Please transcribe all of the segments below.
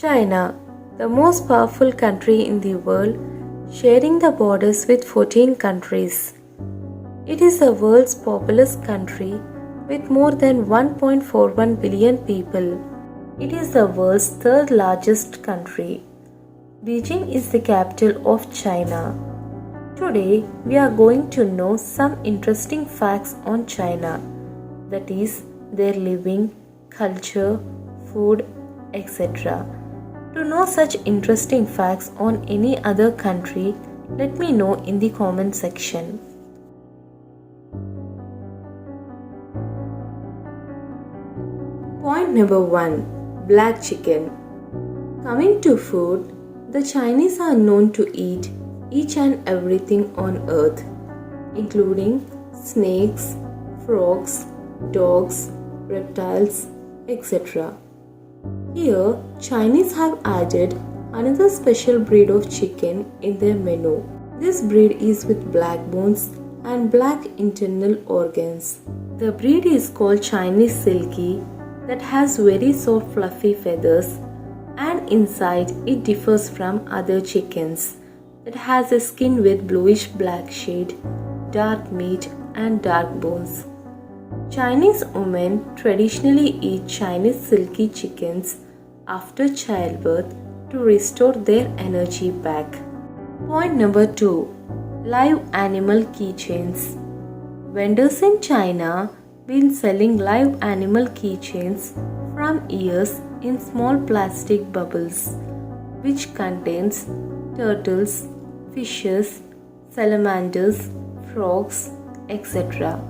China, the most powerful country in the world, sharing the borders with 14 countries. It is the world's populous country with more than 1.41 billion people. It is the world's third largest country. Beijing is the capital of China. Today, we are going to know some interesting facts on China, that is, their living, culture, food, etc. To know such interesting facts on any other country, let me know in the comment section. Point number 1. Black chicken. Coming to food, the Chinese are known to eat each and everything on earth, including snakes, frogs, dogs, reptiles, etc. Here, Chinese have added another special breed of chicken in their menu. This breed is with black bones and black internal organs. The breed is called Chinese Silkie that has very soft fluffy feathers, and inside it differs from other chickens that has a skin with bluish black shade, dark meat and dark bones. Chinese women traditionally eat Chinese silky chickens after childbirth to restore their energy back. Point number 2. Live animal keychains. Vendors in China been selling live animal keychains from years in small plastic bubbles which contains turtles, fishes, salamanders, frogs, etc.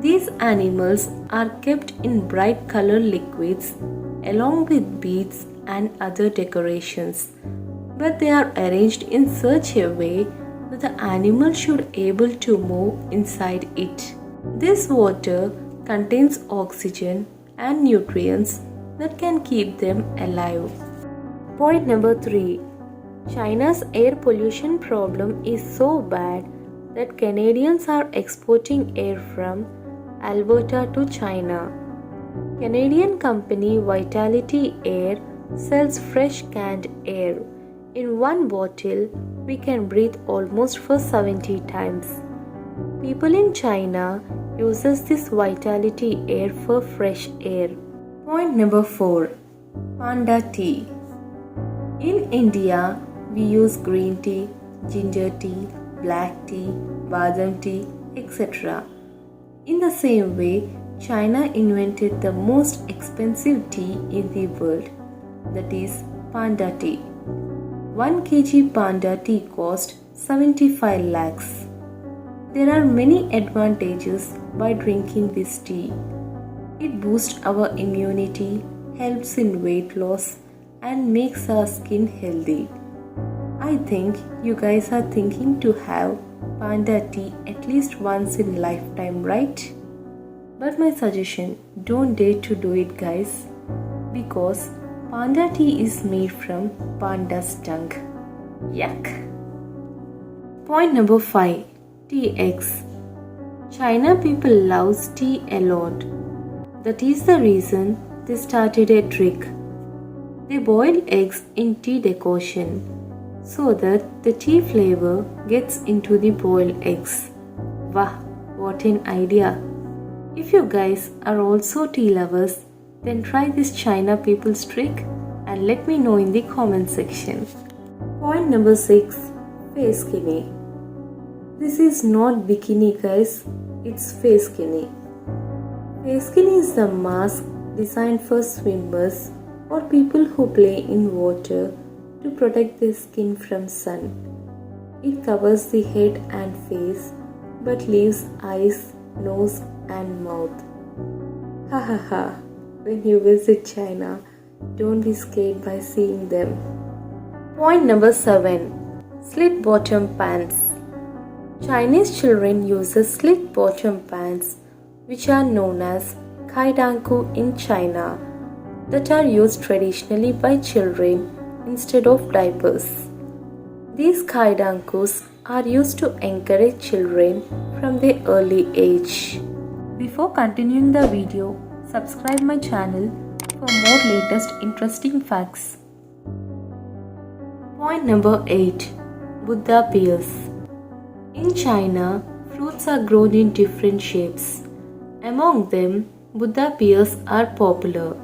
These animals are kept in bright color liquids along with beads and other decorations, but they are arranged in such a way that the animal should able to move inside it. This water contains oxygen and nutrients that can keep them alive. Point number 3. China's air pollution problem is so bad that Canadians are exporting air from Alberta to China. Canadian company Vitality Air sells fresh canned air. In one bottle, we can breathe almost for 70 times. People in China uses this Vitality Air for fresh air. Point number 4. Panda tea. In India, we use green tea, ginger tea, black tea, badam tea, etc. In the same way, China invented the most expensive tea in the world, that is Panda tea. 1 kg Panda tea cost 75 lakhs. There are many advantages by drinking this tea. It boosts our immunity, helps in weight loss, and makes our skin healthy. I think you guys are thinking to have Panda tea at least once in lifetime, right? But my suggestion, don't dare to do it, guys, because Panda tea is made from panda's tongue. Yuck! Point number 5. Tea eggs. China people loves tea a lot. That is the reason they started a trick. They boil eggs in tea decoction so that the tea flavor gets into the boiled eggs. Wow, what an idea! If you guys are also tea lovers, then try this China people's trick and let me know in the comment section. Point number 6. Face skinny. This is not bikini, guys, it's face skinny. Face skinny is the mask designed for swimmers or people who play in water to protect their skin from sun. It covers the head and face but leaves eyes, nose and mouth. Ha ha ha. When you visit China, don't be scared by seeing them. Point number 7. Slit bottom pants. Chinese children use slit bottom pants which are known as kaidanku in China that are used traditionally by children instead of diapers. These kaidankus are used to encourage children from their early age. Before continuing the video, subscribe my channel for more latest interesting facts. Point number 8. Buddha pears. In China, fruits are grown in different shapes. Among them, Buddha pears are popular.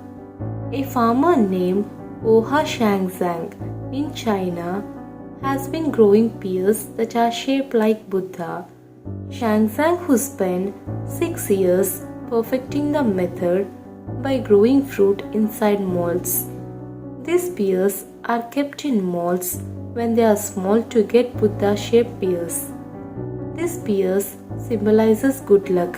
A farmer named Oha Shangzang in China has been growing pears that are shaped like Buddha. Shangzang, who spent 6 years perfecting the method by growing fruit inside molds. These pears are kept in molds when they are small to get Buddha-shaped pears. This pears symbolizes good luck.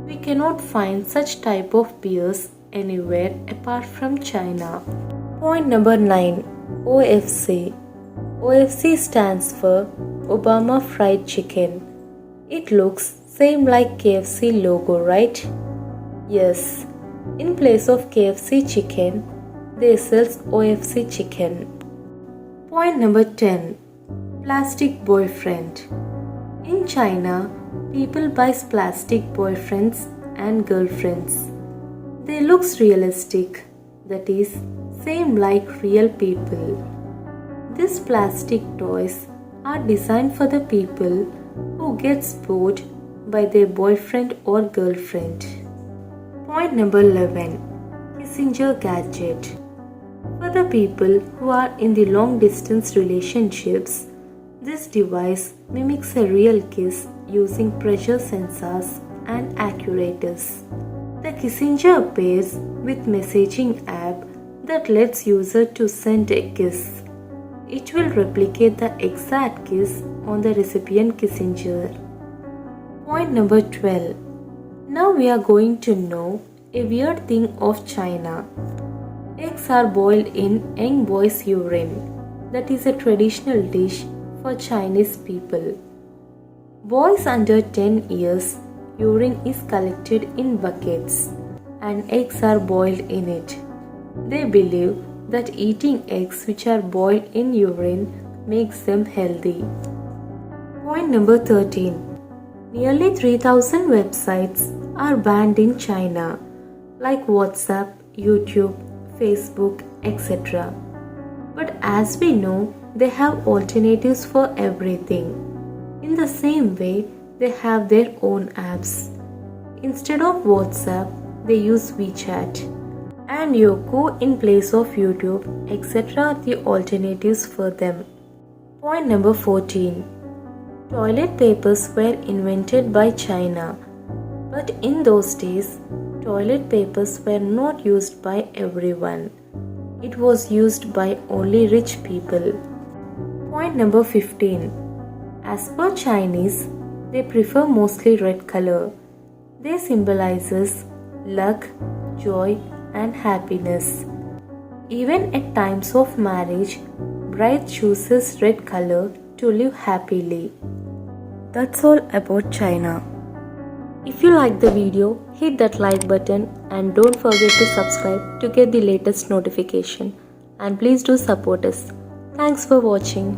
We cannot find such type of pears anywhere apart from China. Point number 9. OFC. OFC stands for Obama Fried Chicken. It looks same like KFC logo, right? Yes. In place of KFC chicken, they sell OFC chicken. Point number 10. Plastic boyfriend. In China, people buy plastic boyfriends and girlfriends. They looks realistic, that is, same like real people. These plastic toys are designed for the people who gets bored by their boyfriend or girlfriend. Point number 11. Kissinger gadget. For the people who are in the long distance relationships, this device mimics a real kiss using pressure sensors and actuators. The Kissinger pairs with messaging app that lets user to send a kiss. It will replicate the exact kiss on the recipient Kissinger. Point number 12. Now we are going to know a weird thing of China. Eggs are boiled in young boys' urine. That is a traditional dish for Chinese people. Boys under 10 years, urine is collected in buckets and eggs are boiled in it. They believe that eating eggs which are boiled in urine makes them healthy. Point number 13. Nearly 3,000 websites are banned in China, like WhatsApp, YouTube, Facebook, etc. But as we know, they have alternatives for everything. In the same way, they have their own apps. Instead of WhatsApp, they use WeChat. And Youku in place of YouTube, etc. are the alternatives for them. Point number 14. Toilet papers were invented by China. But in those days, toilet papers were not used by everyone. It was used by only rich people. Point number 15. As per Chinese, they prefer mostly red color. They symbolizes luck, joy and happiness. Even at times of marriage, bride chooses red color to live happily. That's all about China. If you like the video, hit that like button and don't forget to subscribe to get the latest notification. And please do support us. Thanks for watching.